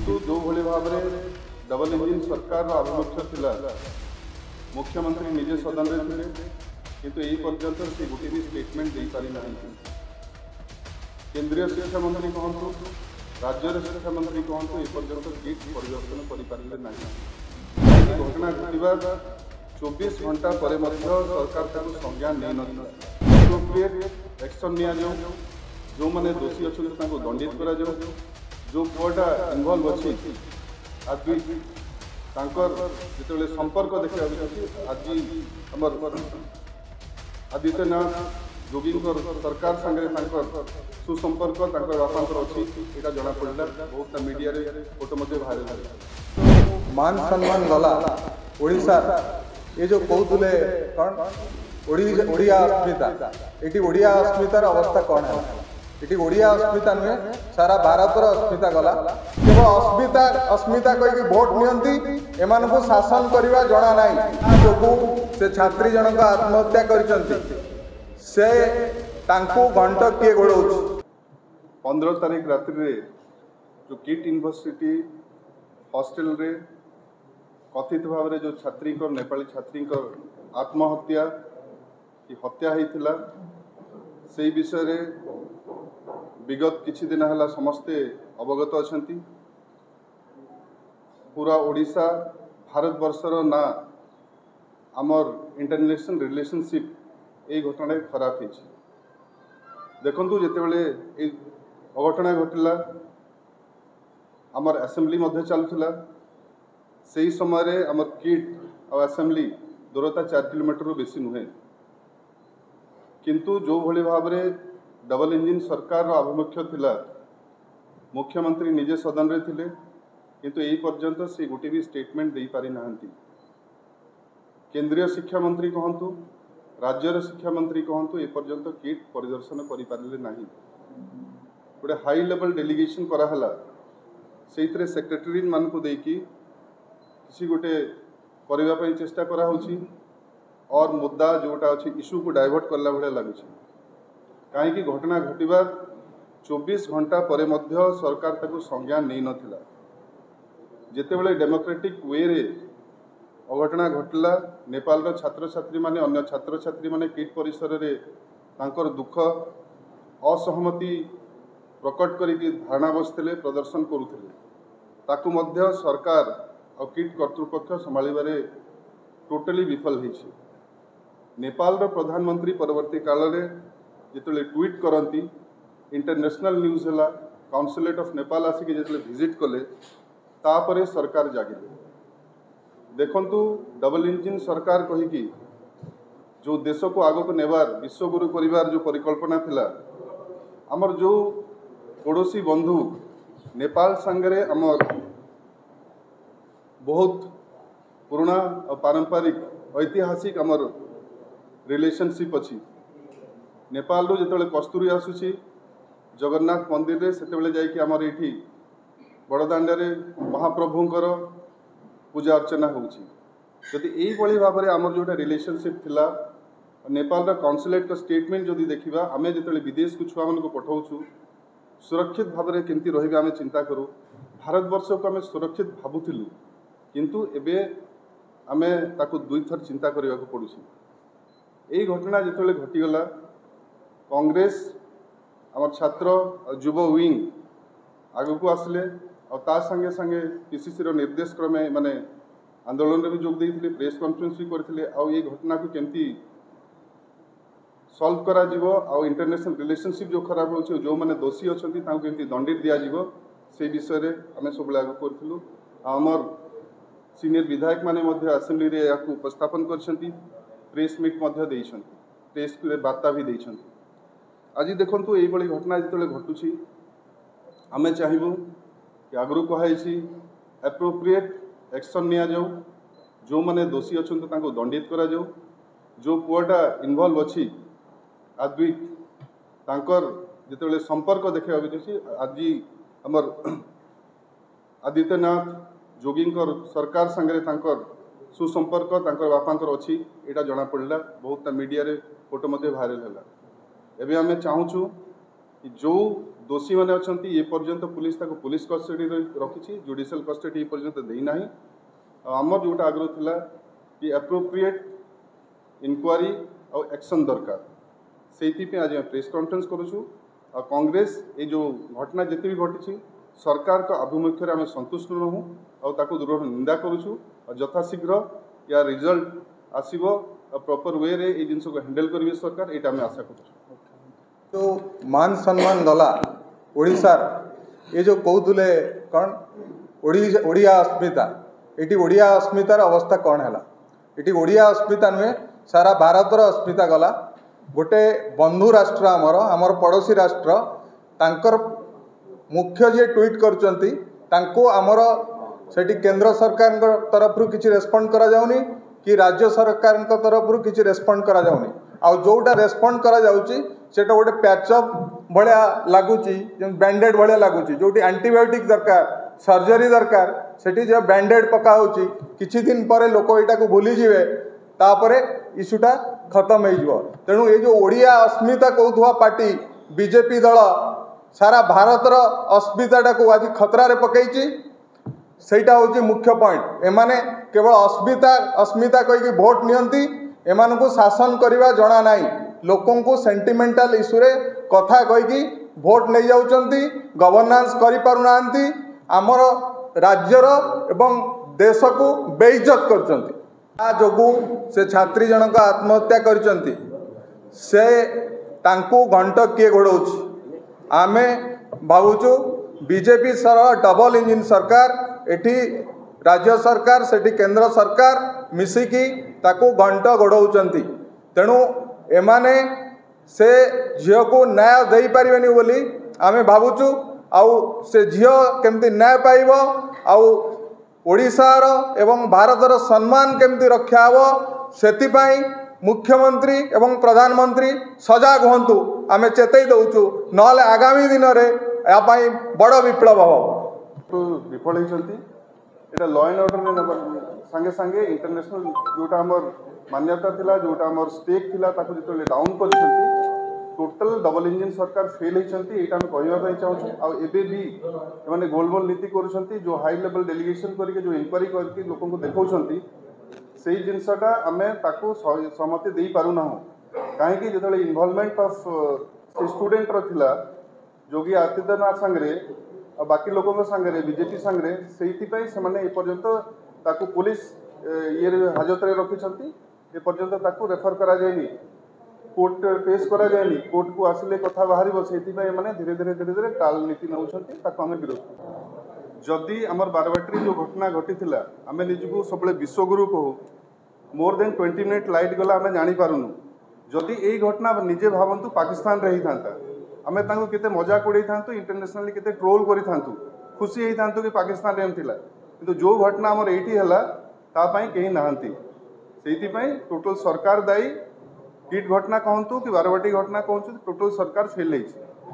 किंतु जो भली भाव में डबल इंजिन सरकार आभिमुख्य थिला मुख्यमंत्री निजे सदन में थे किंतु यही पर्यंत से गोटे भी स्टेटमेंट दे पारि ना। केंद्रीय शिक्षा मंत्री कहतु राज्य शिक्षा मंत्री कहतु ए पर्यंत किट परिदर्शन करें ना। घटना घटवा 24 घंटा पर सरकार संज्ञान नहीं नाप्रोप्रिएट एक्शन नि जो मैंने दोषी अच्छा दंडित करा जो पुआटा इनवल्व अच्छी आज जो संपर्क देखा आज आमर आदित्यनाथ जोगी सरकार सांगे सुसंपर्क बापा अच्छी यहाँ जना पड़ा बहुत मीडिया फोटो बाहर मान सम्मान गला ओडिशा ये जो कहते कौन ओडिया अस्मिता ये ओडिया अस्मितार अवस्था कौन है ये ओडिया अस्मिता नुहे सारा भारतर अस्मिता गला केवल अस्मिता अस्मिता कहीकि भोट नियंती एमान को शासन करवा जना ना जो से छात्री जनक आत्महत्या कर से घंट किए गोड़ 15 तारीख रात्रि रे जो किट यूनिवर्सिटी हॉस्टल रे कथित भाव में जो छात्री नेपाली छात्री आत्महत्या की हत्या होता से विषय रे विगत किछि दिन है समस्ते अवगत अच्छा पूरा ओडिशा भारत वर्षर ना आमर इंटरनेशनल रिलेशनशिप ये घटना खराब हो देखु जितेबले अघटना घटला आमर असेंबली चलुला से ही समय आमर किट और असेंबली दूरता 4 किलोमीटर बेसी नुहे किंतु जो भली भाव में डबल इंजिन सरकार आभिमुख्य थिला मुख्यमंत्री निजे सदन में थे किंतु यही पर्यंत से गोटे भी स्टेटमेंट दे पारि ना। केंद्रीय शिक्षा मंत्री कहतु राज्य शिक्षा मंत्री कहतु ए पर्यंत किट परिदर्शन करें ना। गोटे हाई लेवल डेलीगेशन कराला से सेक्रेटरी मान को देकी किसी गोटे करने चेष्टा करा और मुद्दा जोटा अच्छी इश्यू को डाइवर्ट करला भाया लगुच कहीं घटना घटवा 24 घंटा पर सरकार ताको संज्ञान नहीं नथिला। जितेबले डेमोक्रेटिक वे रे अघटना घटला नेपाल छात्र छात्री माने अन्य छात्र छात्री माने किट परिसर रे तांकर दुख असहमति प्रकट करिक धारणा बसते प्रदर्शन करुले ताकू मध्य सरकार और किट कर्तृपक्ष संभाळिबारे टोटली विफल होइछि। नेपाल प्रधानमंत्री परवर्ती काल रे जिते ट्वीट करती इंटरनेशनल न्यूज है काउंसिलेट ऑफ नेपाल आसिक जो विजिट कले तापरे सरकार जागिले देखंतु डबल इंजिन सरकार कहीकि जो देश को आग को नेबार विश्वगुरु परिवार जो परिकल्पना थिला आमर जो पड़ोसी बंधु नेपाल सांगरे आमर बहुत पुराना और पारंपरिक ऐतिहासिक आमर रिलेशनशिप अच्छी नेपाल रो जिते कस्तूरी आसूसी जगन्नाथ मंदिर रे सेतेबेले जाइकि आमर एठी बड़दाण्डे महाप्रभुंकर पूजा अर्चना होउछि। जदि एई बळी भाव में आमर जोटा रिलेशनशिप थिला नेपाल काउंसिलेट का स्टेटमेंट जदि देखिबा आमे जिते विदेश को छुआ मन को पठाउछु सुरक्षित भाव में केमती रहिबा आमे चिंता करू भारत वर्ष को आमे सुरक्षित भाबुथिलु किंतु एबे आमे ताकू दुई थर चिंता करने को पड़ुछि। यही घटना जिते घटीगला कांग्रेस आम छात्र युव विंग आग को आसिले और ता संगे संगे पीसीसी निर्देश क्रमे माने आंदोलन में जोग देते प्रेस कॉन्फ्रेंस भी करते ये घटना को केमती सॉल्व करा जीवो और इंटरनेशनल रिलेशनशिप जो खराब हो जो मैंने दोषी अच्छा केमती दंडित दि जाव से विषय आम सब आगे करूँ आमर सीनियर विधायक माने असेंबली रे या उपस्थापन कर प्रेस मीट प्रेस वार्ता भी देते। आज देखु ये घटना जो घटुची आम चाहबू कि आगु कहुई एप्रोप्रिएट एक्शन नि जो मैंने दोषी अच्छा दंडित करा जो पुआटा इनवल्व अच्छी आद्विक जिते संपर्क देखा आज आमर आदित्यनाथ जोगी सरकार सांगे सुसंपर्क बापा अच्छी यहाँ जना पड़ा बहुत मीडिया रे फोटो बाहर है। एवं आम चाहूँ कि जो दोषी मैंने अच्छा ये पर्यंत पुलिस पुलिस कस्टडी रखी जुडिशियल कस्टडी ये पर्यंत देना आमर जोटा आग्रह थिला कि एप्रोप्रिएट इनक्वारी और एक्शन दरकार से आज प्रेस कॉन्फ्रेंस करूँ आ कांग्रेस ये जो घटना जिते भी घटी सरकार का आभिमुख्य आम संतुष्ट नहूँ और दृढ़ निंदा करूँ और यथाशीघ्र या रिजल्ट आसो प्रॉपर वे रे ये जिन को हैंडल करेंगे सरकार ये आशा करूँ। तो मान सम्मान गला ओडिशार ये जो कहते कौन ओडिया अस्मिता ये ओडिया अस्मितार अवस्था कौन है ये ओडिया अस्मिता नुहे सारा भारतर अस्मिता गला गोटे बंधु राष्ट्र आमर पड़ोसी राष्ट्र तांकर मुख्य जे ट्वीट करको आमर सेठी केंद्र सरकार तरफ किसी रेस्पॉन्ड करा जाउनी कि राज्य सरकार तरफ किसी रेस्पॉन्ड करा जाउनी आ जोटा रेस्पॉन्ड करा जाउची सेटा गोटे पैचअप भाया लगुच बैंडेड भाया लगुच जो एंटीबायोटिक दरकार सर्जरी दरकार सेठी जो बैंडेड पका होची किछि दिन पर लोक यहाँ भूली जीवे तापर इश्यूटा खत्म हो तेणु ये जो ओडिया अस्मिता कहूथुवा पार्टी बीजेपी दल सारा भारतर अस्मिताटा को आज खतरा पकई सेटा हूँ मुख्य पॉइंट एमाने केवल अस्मिता कहीकि भोट नियंती एमान को शासन करवा जना नहीं लोकं को सेंटिमेंटाल इश्यूरे कथा कहीकि भोट नहीं जाउचंती गवर्नेंस करि पारु नांती आमर राज्यर एवं देश को बेइज्जत करचंती जोगु से छात्री जनक आत्महत्या करचंती से तांको घंट किए घोड़ौछि आमे भावुचु बीजेपी सर डबल इंजिन सरकार एठी राज्य सरकार सेठी केंद्र सरकार मिसिकी ताको घंट घोड़ौचंती तेणु एमाने से झील को न्याय दे पारिबेनी बोली आमे भावुचु आउ से झील केमती न्याय पाइबो आउ ओडिशार एवं भारतर सम्मान केमती रक्षा हो सेतिपाई मुख्यमंत्री एवं प्रधानमंत्री सजग हूँ आमे चेतई दउचु नले आगामी दिन में यापाई बड़ विप्लव हम विफल होती एटा लॉ एंड ऑर्डर संगे संगे इंटरनेशनल जोटा आमर मान्यता थिला जोटा आमर स्टेक थिला ताको जितले डाउन करछंती टोटल डबल इंजिन सरकार फेल होती यहाँ आम कहवाई चाहूँ आबे भी मैंने गोलमोल नीति करुँच जो हाई लेवल डेलीगेशन करके जो इंक्वारी करके लोक देखा से जिनसा आम सहमति दे पारूना कहीं जो इनवॉल्वमेंट ऑफ स्टूडेंट थिला योगी आदित्यनाथ सांगे बाकी लोकों सांगे बीजेपी सांगे से पर्यंत पुलिस ये हाजत में रखिंट एपर्यंत रेफर करा जाएनी कोर्ट पेश करा जाएनी कोर्ट को आसिले कथा बाहर से धीरे धीरे धीरे धीरे टाल नीति नौकरी विरोध जदि आमर बारवाटी जो घटना घटी आम निजक सब विश्वगुरु कहू मोर देन 20 मिनिट लाइट गला आम जापारूनु जदि यही घटना निजे भावतु पाकिस्तान रे ही था आम केते मजाक उड़े था इंटरनेशनली केते ट्रोल करी था खुशी होता कि पाकिस्तान रे थिला किंतु जो घटना आमर एठी हला तापाई कहीं नहांती सेइथिपाई टोटल सरकार दायी किट घटना कहतु कि बारवाटी घटना कहूँ टोटल सरकार फेल होती।